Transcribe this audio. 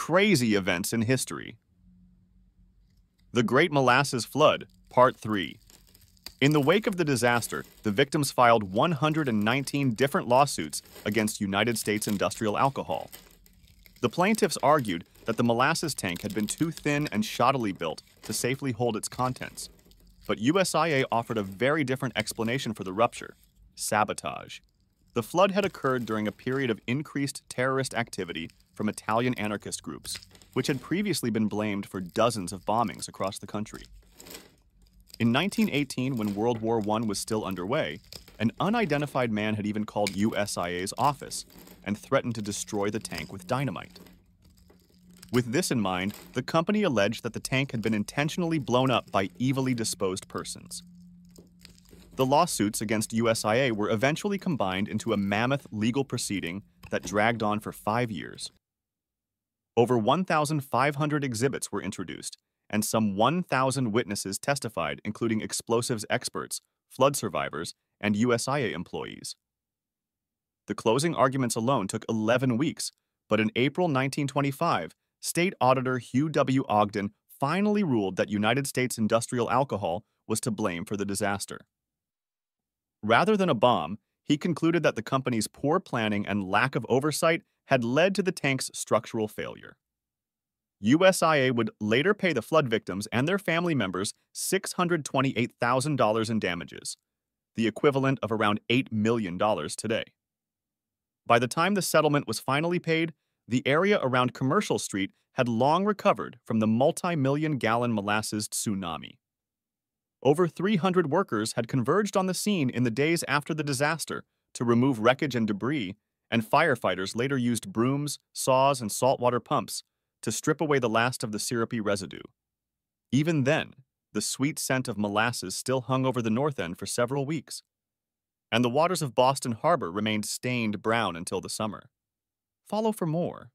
crazy events in history. The Great Molasses Flood, Part 3. In the wake of the disaster, the victims filed 119 different lawsuits against United States Industrial Alcohol. The plaintiffs argued that the molasses tank had been too thin and shoddily built to safely hold its contents. But USIA offered a very different explanation for the rupture: sabotage. The flood had occurred during a period of increased terrorist activity from Italian anarchist groups, which had previously been blamed for dozens of bombings across the country. In 1918, when World War I was still underway, an unidentified man had even called USIA's office and threatened to destroy the tank with dynamite. With this in mind, the company alleged that the tank had been intentionally blown up by evilly disposed persons. The lawsuits against USIA were eventually combined into a mammoth legal proceeding that dragged on for 5 years. Over 1,500 exhibits were introduced, and some 1,000 witnesses testified, including explosives experts, flood survivors, and USIA employees. The closing arguments alone took 11 weeks, but in April 1925, State Auditor Hugh W. Ogden finally ruled that United States Industrial Alcohol was to blame for the disaster. Rather than a bomb, he concluded that the company's poor planning and lack of oversight had led to the tank's structural failure. USIA would later pay the flood victims and their family members $628,000 in damages, the equivalent of around $8 million today. By the time the settlement was finally paid, the area around Commercial Street had long recovered from the multi-million-gallon molasses tsunami. Over 300 workers had converged on the scene in the days after the disaster to remove wreckage and debris, and firefighters later used brooms, saws, and saltwater pumps to strip away the last of the syrupy residue. Even then, the sweet scent of molasses still hung over the north end for several weeks, and the waters of Boston Harbor remained stained brown until the summer. Follow for more.